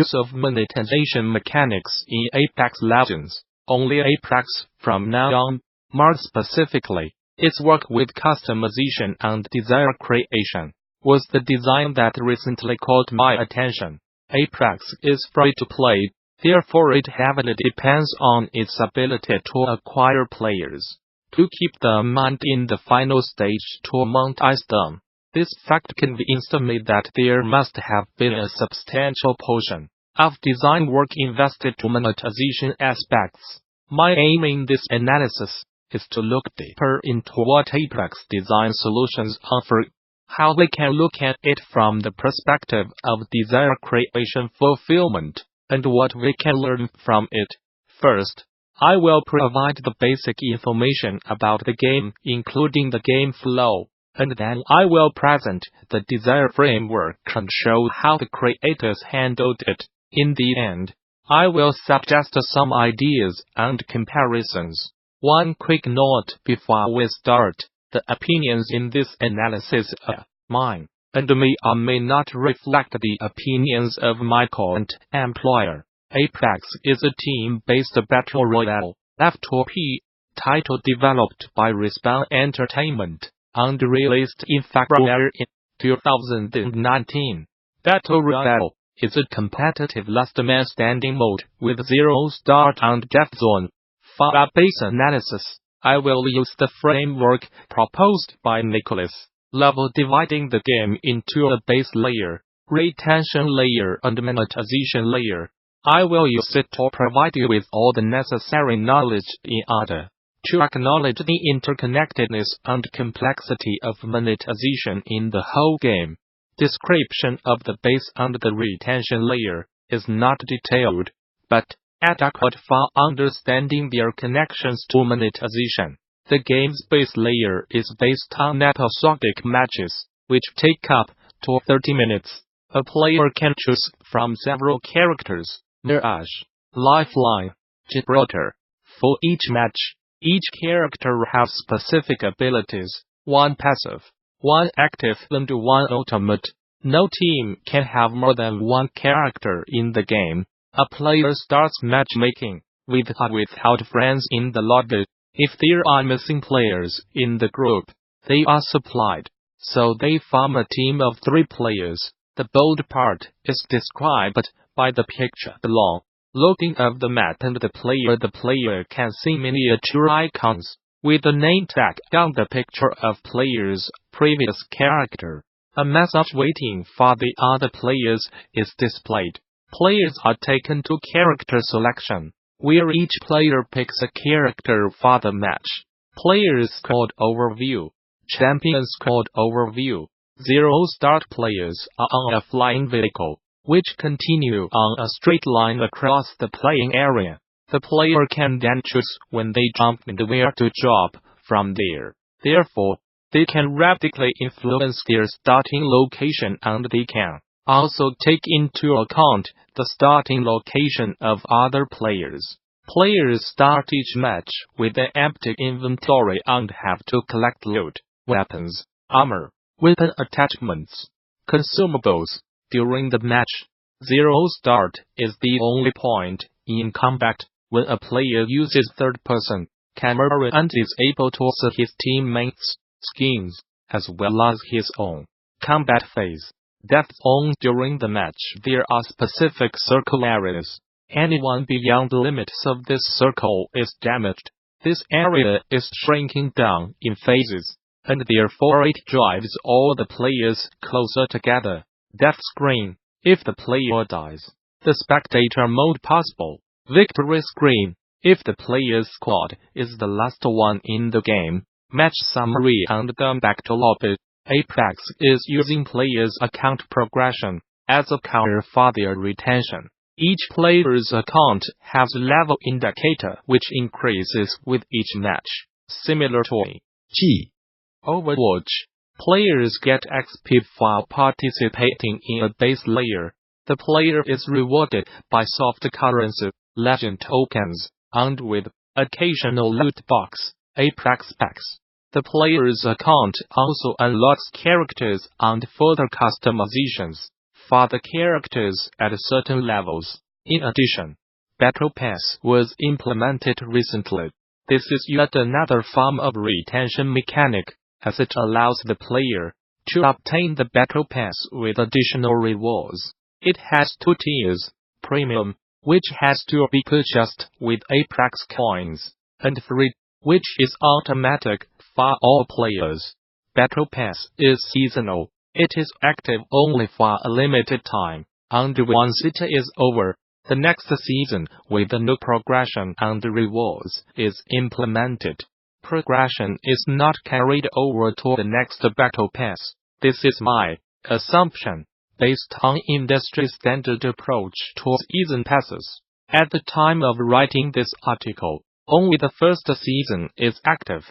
Use of monetization mechanics in Apex Legends. Only Apex, from now on, more specifically, its work with customization and desire creation, was the design that recently caught my attention. Apex is free to play, therefore it heavily depends on its ability to acquire players, to keep them and in the final stage to monetize them. This fact convinced me that there must have been a substantial portion of design work invested to monetization aspects. My aim in this analysis is to look deeper into what Apex design solutions offer, how we can look at it from the perspective of desire creation fulfillment, and what we can learn from it. First, I will provide the basic information about the game, including the game flow, and then I will present the desire framework and show how the creators handled it. In the end, I will suggest some ideas and comparisons. One quick note before we start: the opinions in this analysis are mine, and may not reflect the opinions of my current employer. Apex is a team-based battle royale, F2P, title developed by Respawn Entertainment, and released in February 2019. Battle Royale is a competitive last man standing mode with 0 start and death zone. For a base analysis, I will use the framework proposed by Nicholas Lovell, dividing the game into a base layer, retention layer, and monetization layer. I will use it to provide you with all the necessary knowledge in order to acknowledge the interconnectedness and complexity of monetization in the whole game. Description of the base and the retention layer is not detailed, but adequate for understanding their connections to monetization. The game's base layer is based on episodic matches, which take up to 30 minutes. A player can choose from several characters: Mirage, Lifeline, Gibraltar. For each match, each character has specific abilities, one passive, one active, and one ultimate. No team can have more than one character in the game. A player starts matchmaking, with or without friends in the lobby. If there are missing players in the group, they are supplied, so they form a team of 3 players. The bold part is described by the picture below. Looking at the map and the player can see miniature icons with a name tag on the picture of player's previous character. A message waiting for the other players is displayed. Players are taken to character selection, where each player picks a character for the match. Players called Overview, champions called Overview. 0 start players are on a flying vehicle, which continue on a straight line across the playing area. The player can then choose when they jump and where to drop from there. Therefore, they can radically influence their starting location, and they can also take into account the starting location of other players. Players start each match with an empty inventory and have to collect loot, weapons, armor, weapon attachments, consumables. During the match, 0 start is the only point in combat when a player uses third-person camera and is able to see his teammates' skins, as well as his own. Combat phase. Death zone. During the match, there are specific circle areas. Anyone beyond the limits of this circle is damaged. This area is shrinking down in phases, and therefore it drives all the players closer together. Death screen. If the player dies, the spectator mode possible. Victory screen. If the player's squad is the last one in the game. Match summary and then back to lobby. Apex is using players' account progression as a counter for their retention. Each player's account has a level indicator which increases with each match, similar to Overwatch. Players get XP for participating in a base layer. The player is rewarded by soft currency, legend tokens, and with occasional loot box, Apex packs. The player's account also unlocks characters and further customizations. for the characters at certain levels. In addition, Battle Pass was implemented recently. This is yet another form of retention mechanic, as it allows the player to obtain the Battle Pass with additional rewards. It has two tiers: Premium, which has to be purchased with Apex coins, and Free, which is automatic for all players. Battle Pass is seasonal. It is active only for a limited time, and once it is over, the next season with the new progression and rewards is implemented. Progression is not carried over to the next Battle Pass. This is my assumption, based on industry standard approach to season passes. At the time of writing this article, only the first season is active.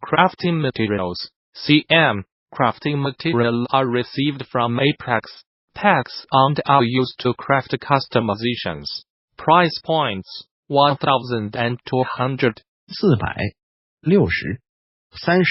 Crafting materials, CM, crafting material are received from Apex packs and are used to craft customizations. Price points: 1,200, 400, 60, 30.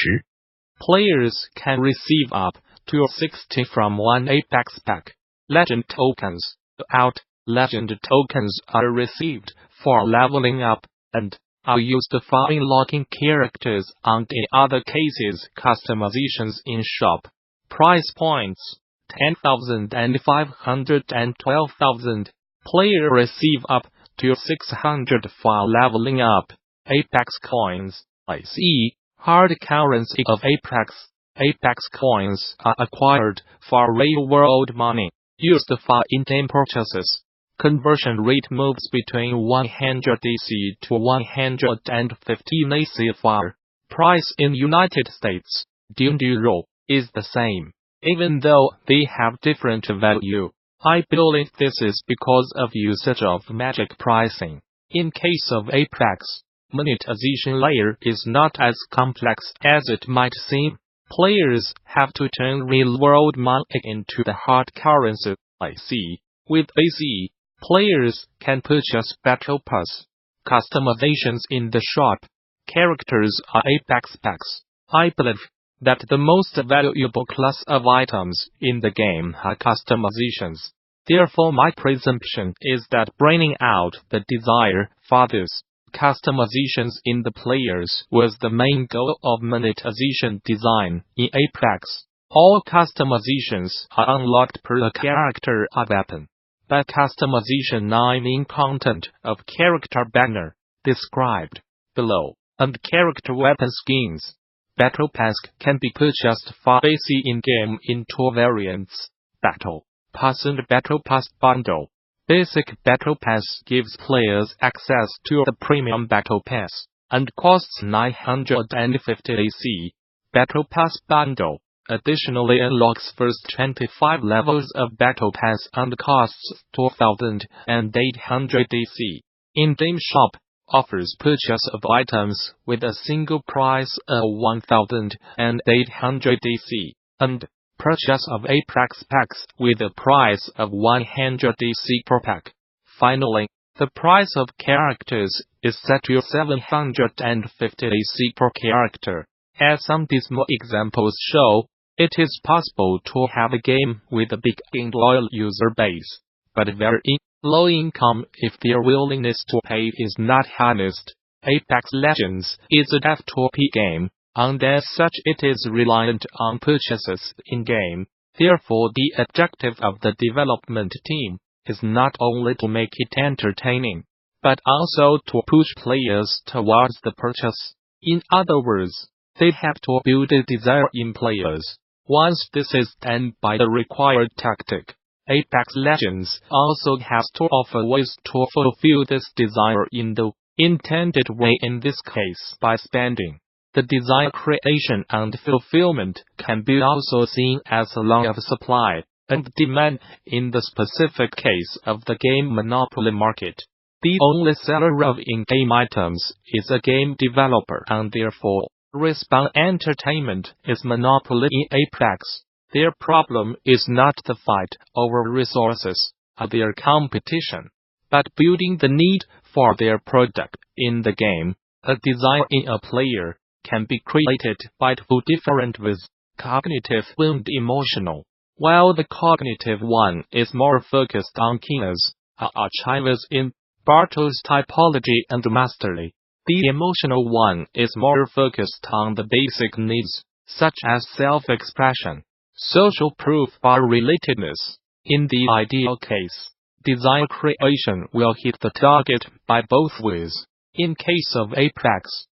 Players can receive up to 60 from one Apex pack. Legend tokens: out. Legend tokens are received for leveling up, and are used for unlocking characters and in other cases customizations in shop. Price points: 10,500 and 12,000. Player receive up to 600 for leveling up. Apex coins, i.e., hard currency of Apex. Apex coins are acquired for real-world money, used for in-game purchases. Conversion rate moves between 100 AC to 115 AC for. Price in United States, €, is the same, even though they have different value. I believe this is because of usage of magic pricing. In case of Apex, monetization layer is not as complex as it might seem. Players have to turn real-world money into the hard currency, IC. With AC, players can purchase Battle Pass customizations in the shop. Characters are Apex packs. I believe that the most valuable class of items in the game are customizations. Therefore, my presumption is that bringing out the desire for these customizations in the players was the main goal of monetization design in Apex. All customizations are unlocked per character or weapon. But customization 9 in content of character banner, described below, and character weapon skins. Battle Pass can be purchased for AC in-game in two variants: Battle Pass and Battle Pass Bundle. Basic Battle Pass gives players access to the Premium Battle Pass, and costs 950 AC. Battle Pass Bundle additionally unlocks first 25 levels of Battle Pass and costs 2,800 AC. In-game shop offers purchase of items with a single price of 1,800 AC, and purchase of Apex packs with a price of 100 AC per pack. Finally, the price of characters is set to 750 AC per character. As some dismal examples show, it is possible to have a game with a big and loyal user base, but very low income if their willingness to pay is not harnessed. Apex Legends is a F2P game, and as such it is reliant on purchases in-game. Therefore, the objective of the development team is not only to make it entertaining, but also to push players towards the purchase. In other words, they have to build a desire in players. Once this is done by the required tactic, Apex Legends also has to offer ways to fulfill this desire in the intended way, in this case by spending. The desire creation and fulfillment can be also seen as a law of supply and demand in the specific case of the game monopoly market. The only seller of in-game items is a game developer, and therefore, Respawn Entertainment is monopoly in Apex. Their problem is not the fight over resources or their competition, but building the need for their product in the game. A desire in a player can be created by two different ways: cognitive and emotional. while the cognitive one is more focused on keenness, achievers in Bartle's typology and mastery. The emotional one is more focused on the basic needs, such as self-expression, social proof or relatedness. In the ideal case, design creation will hit the target by both ways. In case of Apex,